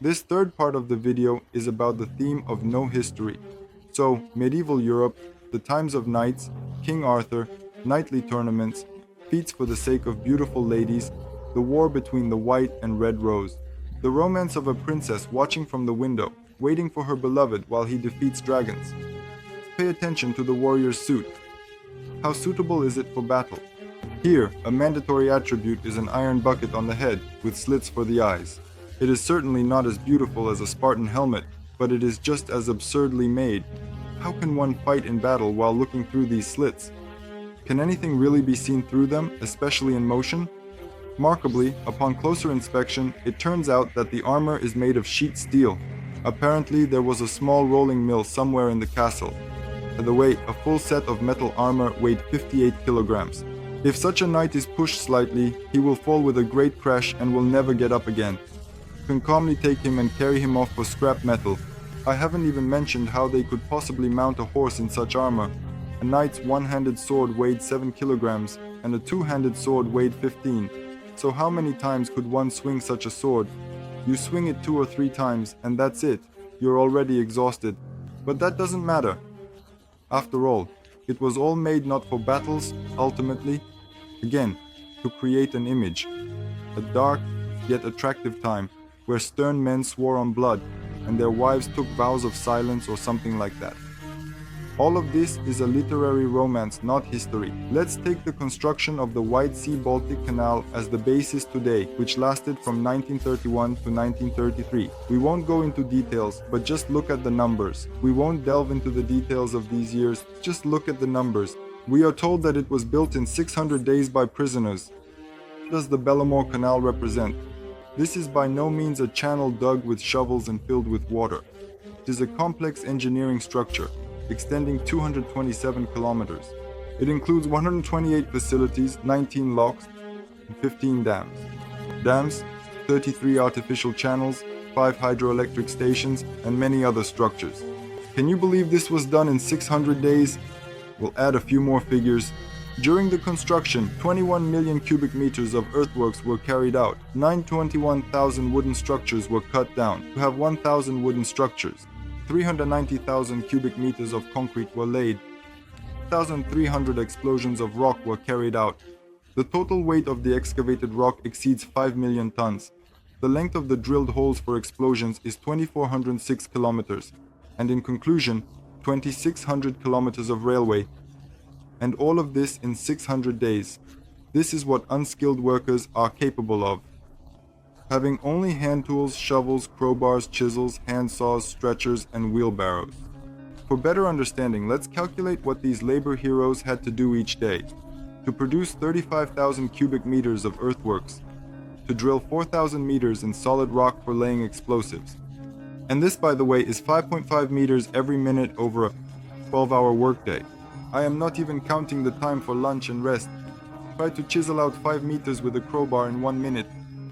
This third part of the video is about the theme of no history. So, medieval Europe, the times of knights, King Arthur, knightly tournaments, feats for the sake of beautiful ladies, the war between the white and red rose, the romance of a princess watching from the window, waiting for her beloved while he defeats dragons. Pay attention to the warrior's suit. How suitable is it for battle? Here, a mandatory attribute is an iron bucket on the head with slits for the eyes. It is certainly not as beautiful as a Spartan helmet, but it is just as absurdly made. How can one fight in battle while looking through these slits? Can anything really be seen through them, especially in motion? Remarkably, upon closer inspection, it turns out that the armor is made of sheet steel. Apparently, there was a small rolling mill somewhere in the castle. By the way, a full set of metal armor weighed 58 kilograms. If such a knight is pushed slightly, he will fall with a great crash and will never get up again. You can calmly take him and carry him off for scrap metal. I haven't even mentioned how they could possibly mount a horse in such armor. A knight's one-handed sword weighed 7 kilograms, and a two-handed sword weighed 15. So how many times could one swing such a sword? You swing it 2 or 3 times, and that's it. You're already exhausted. But that doesn't matter. After all, it was all made not for battles, ultimately. Again, to create an image. A dark, yet attractive time, where stern men swore on blood, and their wives took vows of silence or something like that. All of this is a literary romance, not history. Let's take the construction of the White Sea-Baltic Canal as the basis today, which lasted from 1931 to 1933. We won't go into details, but just look at the numbers. We won't delve into the details of these years, just look at the numbers. We are told that it was built in 600 days by prisoners. What does the Bellemore Canal represent? This is by no means a channel dug with shovels and filled with water. It is a complex engineering structure, extending 227 kilometers. It includes 128 facilities, 19 locks, and 15 dams. Dams, 33 artificial channels, 5 hydroelectric stations, and many other structures. Can you believe this was done in 600 days? We'll add a few more figures. During the construction, 21 million cubic meters of earthworks were carried out. 921,000 wooden structures were cut down to have 1,000 wooden structures. 390,000 cubic meters of concrete were laid. 1,300 explosions of rock were carried out. The total weight of the excavated rock exceeds 5 million tons. The length of the drilled holes for explosions is 2,406 kilometers. And in conclusion, 2,600 kilometers of railway. And all of this in 600 days. This is what unskilled workers are capable of. Having only hand tools, shovels, crowbars, chisels, hand saws, stretchers, and wheelbarrows. For better understanding, let's calculate what these labor heroes had to do each day. To produce 35,000 cubic meters of earthworks. To drill 4,000 meters in solid rock for laying explosives. And this, by the way, is 5.5 meters every minute over a 12-hour workday. I am not even counting the time for lunch and rest. Try to chisel out 5 meters with a crowbar in 1 minute.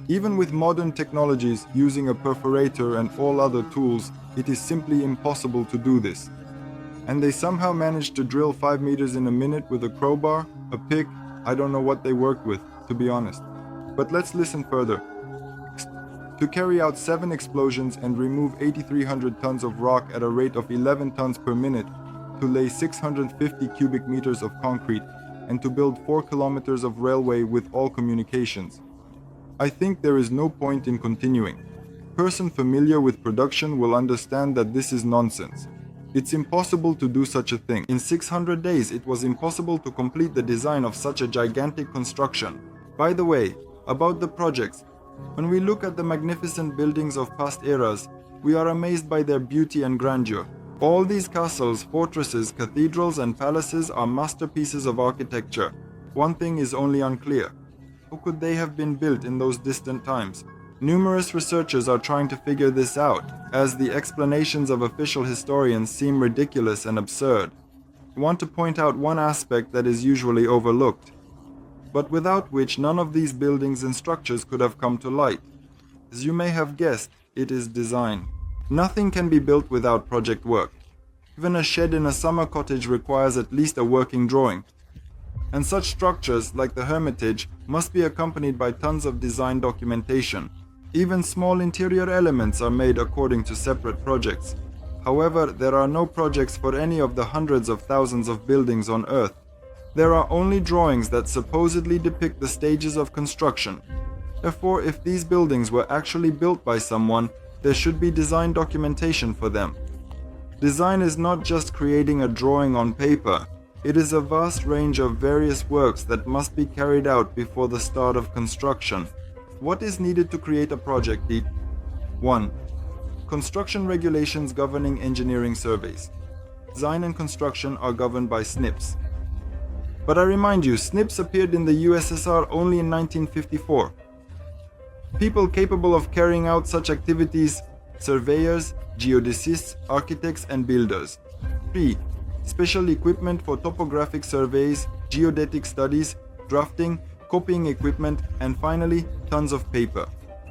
Even with modern technologies, using a perforator and all other tools, it is simply impossible to do this. And they somehow managed to drill 5 meters in a minute with a crowbar, a pick. I don't know what they worked with, to be honest. But let's listen further. To carry out 7 explosions and remove 8,300 tons of rock at a rate of 11 tons per minute, to lay 650 cubic meters of concrete, and to build 4 kilometers of railway with all communications. I think there is no point in continuing. A person familiar with production will understand that this is nonsense. It's impossible to do such a thing. In 600 days, it was impossible to complete the design of such a gigantic construction. By the way, about the projects, when we look at the magnificent buildings of past eras, we are amazed by their beauty and grandeur. All these castles, fortresses, cathedrals, and palaces are masterpieces of architecture. One thing is only unclear. How could they have been built in those distant times? Numerous researchers are trying to figure this out, as the explanations of official historians seem ridiculous and absurd. I want to point out one aspect that is usually overlooked, but without which none of these buildings and structures could have come to light. As you may have guessed, it is design. Nothing can be built without project work. Even a shed in a summer cottage requires at least a working drawing. And such structures, like the Hermitage, must be accompanied by tons of design documentation. Even small interior elements are made according to separate projects. However, there are no projects for any of the hundreds of thousands of buildings on Earth. There are only drawings that supposedly depict the stages of construction. Therefore, if these buildings were actually built by someone, there should be design documentation for them. Design is not just creating a drawing on paper. It is a vast range of various works that must be carried out before the start of construction. What is needed to create a project, Deep? 1. Construction regulations governing engineering surveys. Design and construction are governed by SNPs. But I remind you, SNPs appeared in the USSR only in 1954. People capable of carrying out such activities: surveyors, geodesists, architects and builders. 3. Special equipment for topographic surveys, geodetic studies, drafting, copying equipment, and finally, tons of paper.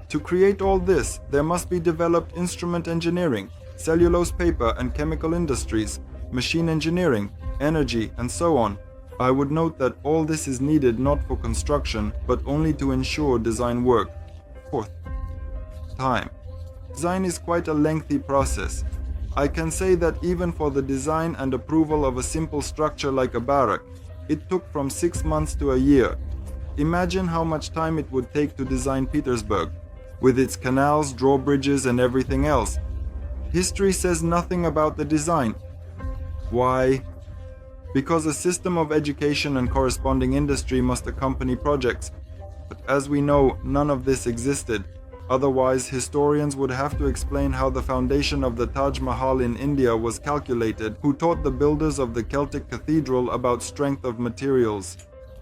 To create all this, there must be developed instrument engineering, cellulose paper and chemical industries, machine engineering, energy, and so on. I would note that all this is needed not for construction, but only to ensure design work. 4th. Time. Design is quite a lengthy process. I can say that even for the design and approval of a simple structure like a barrack, it took from 6 months to a year. Imagine how much time it would take to design Petersburg, with its canals, drawbridges and everything else. History says nothing about the design. Why? Because a system of education and corresponding industry must accompany projects. But as we know, none of this existed. Otherwise, historians would have to explain how the foundation of the Taj Mahal in India was calculated, who taught the builders of the Celtic cathedral about strength of materials,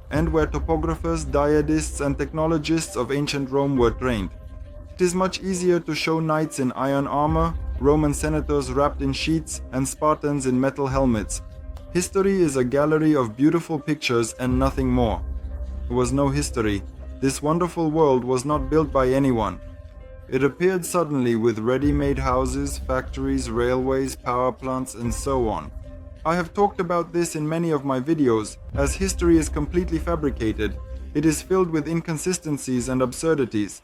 and where topographers, diadists, and technologists of ancient Rome were trained. It is much easier to show knights in iron armor, Roman senators wrapped in sheets, and Spartans in metal helmets. History is a gallery of beautiful pictures and nothing more. There was no history. This wonderful world was not built by anyone. It appeared suddenly with ready-made houses, factories, railways, power plants, and so on. I have talked about this in many of my videos, as history is completely fabricated. It is filled with inconsistencies and absurdities.